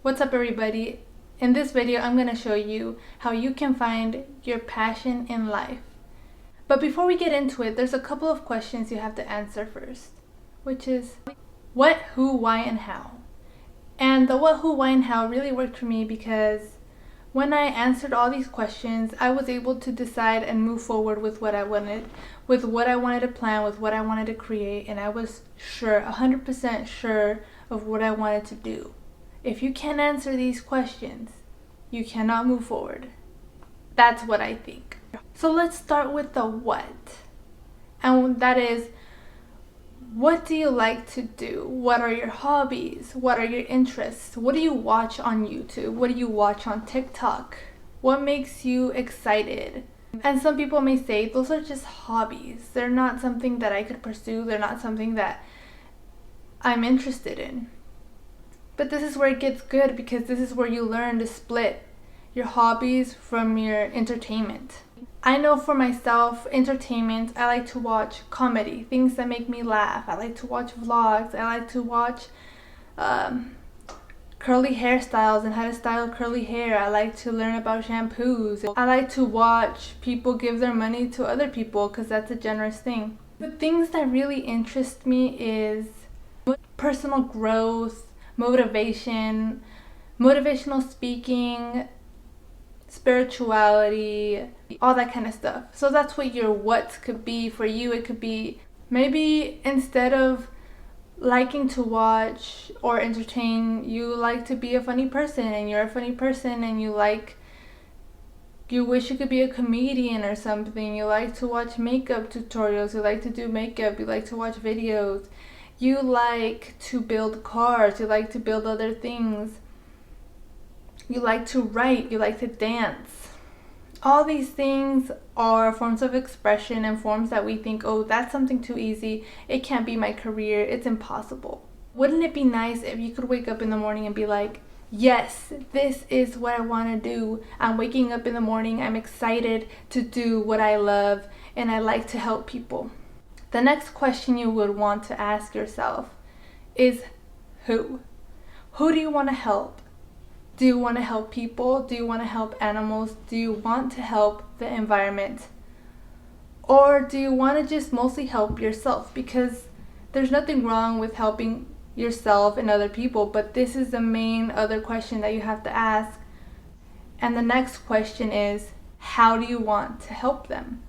What's up, everybody? In this video I'm going to show you how you can find your passion in life. But before we get into it, there's a couple of questions you have to answer first, which is what, who, why, and how. And the what, who, why, and how really worked for me because when I answered all these questions, I was able to decide and move forward with what I wanted, to plan, with what I wanted to create, and I was sure, 100% sure of what I wanted to do. If you can't answer these questions, you cannot move forward. That's what I think. So let's start with the what. And that is, what do you like to do? What are your hobbies? What are your interests? What do you watch on YouTube? What do you watch on TikTok? What makes you excited? And some people may say those are just hobbies. They're not something that I could pursue. They're not something that I'm interested in. But this is where it gets good, because this is where you learn to split your hobbies from your entertainment. I know for myself, entertainment, I like to watch comedy, things that make me laugh. I like to watch vlogs. I like to watch curly hairstyles and how to style curly hair. I like to learn about shampoos. I like to watch people give their money to other people because that's a generous thing. But things that really interest me is personal growth, motivation, motivational speaking, spirituality, all that kind of stuff. So that's what your what could be for you. It could be maybe instead of liking to watch or entertain, you like to be a funny person, and you're a funny person, and you wish you could be a comedian or something. You like to watch makeup tutorials. You like to do makeup. You like to watch videos. You like to build cars. You like to build other things. You like to write. You like to dance. All these things are forms of expression and forms that we think, oh, that's something too easy. It can't be my career. It's impossible. Wouldn't it be nice if you could wake up in the morning and be like, yes, this is what I want to do. I'm waking up in the morning. I'm excited to do what I love, and I like to help people. The next question you would want to ask yourself is who? Who do you want to help? Do you want to help people? Do you want to help animals? Do you want to help the environment? Or do you want to just mostly help yourself? Because there's nothing wrong with helping yourself and other people, but this is the main other question that you have to ask. And the next question is, how do you want to help them?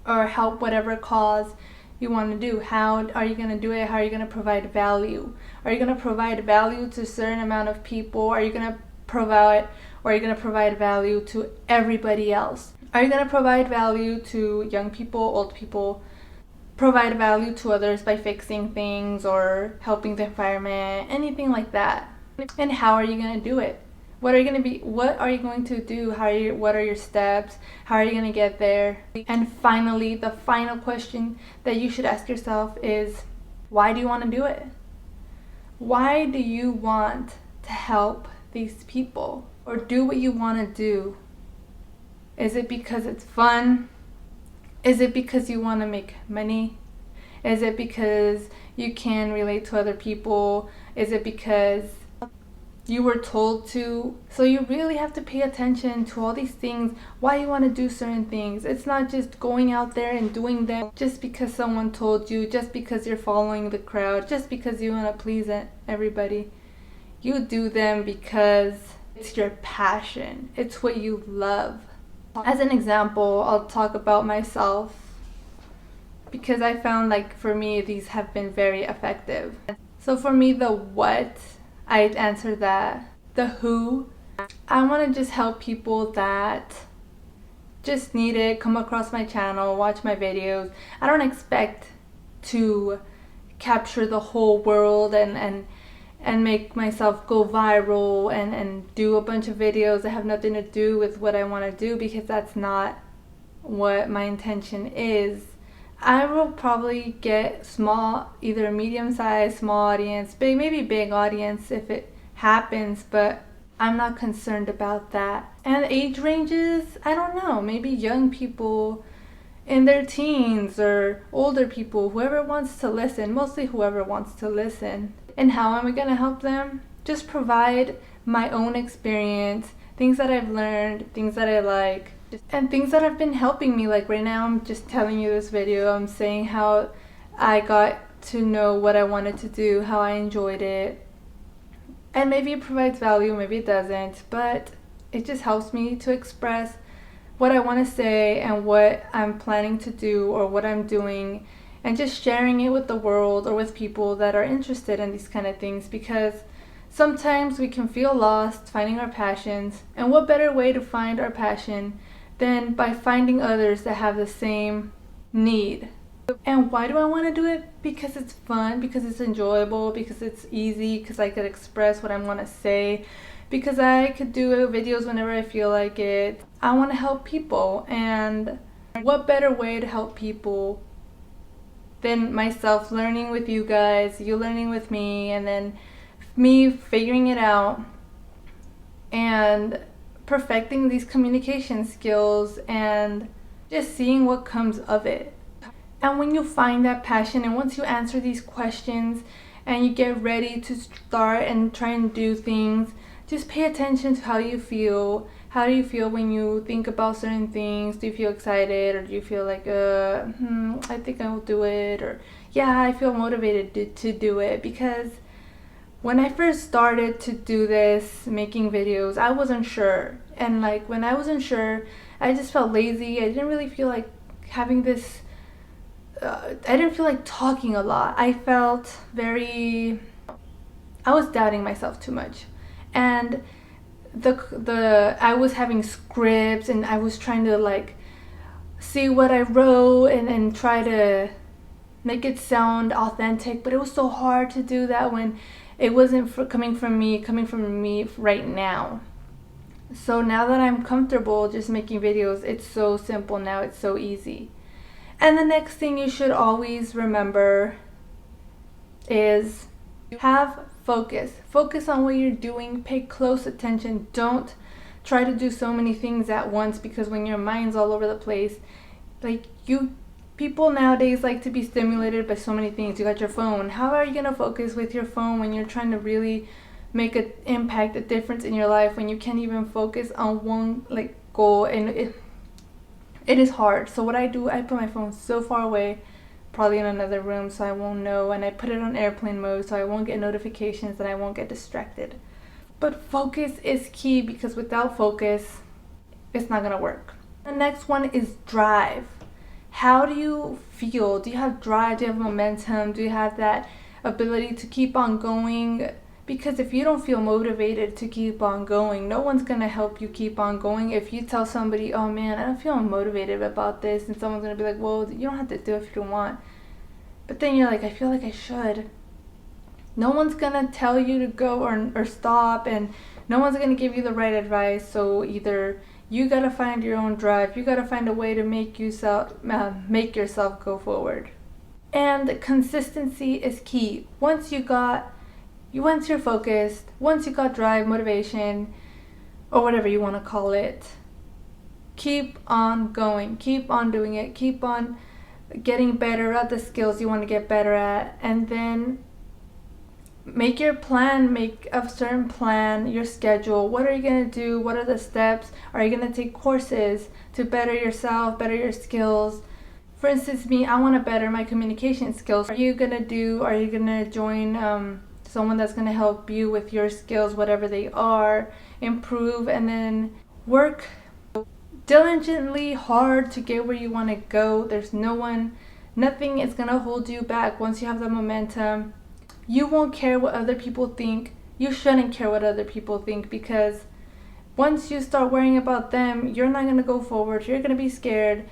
Or help whatever cause you want to do. How are you going to do it? How are you going to provide value? Are you going to provide value to a certain amount of people? Are you going to provide value to everybody else? Are you going to provide value to young people, old people? Provide value to others by fixing things or helping the environment, anything like that. And how are you going to do it? What are you going to do? What are your steps? How are you going to get there? And finally, the final question that you should ask yourself is, why do you want to do it? Why do you want to help these people or do what you want to do? Is it because it's fun? Is it because you want to make money? Is it because you can relate to other people? Is it because you were told to? So you really have to pay attention to all these things, why you want to do certain things. It's not just going out there and doing them just because someone told you, just because you're following the crowd, just because you want to please everybody. You do them because it's your passion. It's what you love. As an example, I'll talk about myself because I found, like, for me, these have been very effective. So for me, the what, I'd answer that. The who, I want to just help people that just need it, come across my channel, watch my videos. I don't expect to capture the whole world and make myself go viral and do a bunch of videos that have nothing to do with what I want to do, because that's not what my intention is. I will probably get small, either medium-sized, small audience, maybe big audience if it happens, but I'm not concerned about that. And age ranges, I don't know, maybe young people in their teens or older people, whoever wants to listen, mostly whoever wants to listen. And how am I going to help them? just provide my own experience, things that I've learned, things that I like, and things that have been helping me. Like right now I'm just telling you this video, I'm saying how I got to know what I wanted to do, how I enjoyed it, and maybe it provides value, maybe it doesn't, but it just helps me to express what I want to say and what I'm planning to do or what I'm doing, and just sharing it with the world or with people that are interested in these kind of things, because sometimes we can feel lost finding our passions, and what better way to find our passion than by finding others that have the same need. And why do I want to do it? Because it's fun, because it's enjoyable, because it's easy, because I could express what I want to say, because I could do videos whenever I feel like it. I want to help people, and what better way to help people than myself learning with you guys, you learning with me, and then me figuring it out and perfecting these communication skills and just seeing what comes of it. And when you find that passion, and once you answer these questions and you get ready to start and try and do things, just pay attention to how you feel. How do you feel when you think about certain things? Do you feel excited, or do you feel like, I think I will do it, or yeah, I feel motivated to do it? Because when I first started to do this, making videos, I wasn't sure. And like when I wasn't sure, I just felt lazy. I didn't really feel like having this, I didn't feel like talking a lot. I felt I was doubting myself too much. And I was having scripts, and I was trying to like see what I wrote and try to make it sound authentic, but it was so hard to do that when it wasn't coming from me right now. So now that I'm comfortable just making videos, it's so simple now, it's so easy. And the next thing you should always remember is have focus. Focus on what you're doing. Pay close attention. Don't try to do so many things at once, because when your mind's all over the place, like people nowadays like to be stimulated by so many things. You got your phone. How are you gonna focus with your phone when you're trying to really make an impact, a difference in your life, when you can't even focus on one like goal? And it is hard. So what I do, I put my phone so far away, probably in another room, so I won't know, and I put it on airplane mode so I won't get notifications and I won't get distracted. But focus is key, because without focus, it's not gonna work. The next one is drive. How do you feel? Do you have drive? Do you have momentum? Do you have that ability to keep on going? Because if you don't feel motivated to keep on going, no one's gonna help you keep on going. If you tell somebody, oh man, I don't feel motivated about this, and someone's gonna be like, well, you don't have to do it if you don't want. But then you're like, I feel like I should. No one's gonna tell you to go or stop, and no one's gonna give you the right advice. So either you gotta find your own drive, you gotta find a way to make yourself go forward. And consistency is key. Once you're focused, once you got drive, motivation, or whatever you want to call it, keep on going, keep on doing it, keep on getting better at the skills you want to get better at, and then make your plan, make a certain plan, your schedule. What are you going to do? What are the steps? Are you going to take courses to better yourself, better your skills? For instance, me, I want to better my communication skills. Are you going to join someone that's going to help you with your skills, whatever they are, improve, and then work diligently hard to get where you want to go? There's nothing is going to hold you back once you have the momentum. You won't care what other people think. You shouldn't care what other people think, because once you start worrying about them, you're not going to go forward. You're going to be scared,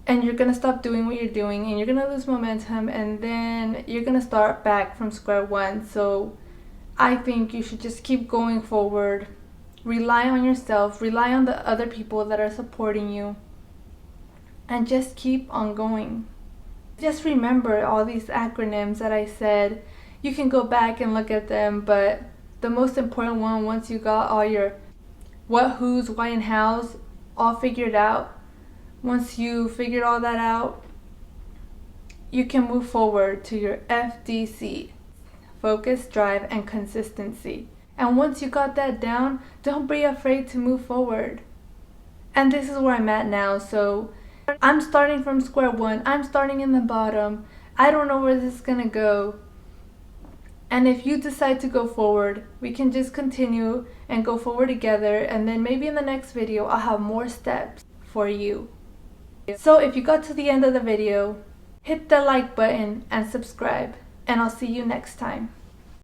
and you're going to stop doing what you're doing, and you're going to lose momentum, and then you're going to start back from square one. So I think you should just keep going forward. Rely on yourself, rely on the other people that are supporting you, and just keep on going. Just remember all these acronyms that I said. You can go back and look at them, but the most important one, once you got all your what, who's, why, and how's all figured out, once you figured all that out, you can move forward to your FDC. focus, drive, and consistency. And once you got that down, don't be afraid to move forward. And this is where I'm at now, so I'm starting from square one. I'm starting in the bottom. I don't know where this is gonna go. And if you decide to go forward, we can just continue and go forward together, and then maybe in the next video I'll have more steps for you. So if you got to the end of the video, hit the like button and subscribe, and I'll see you next time.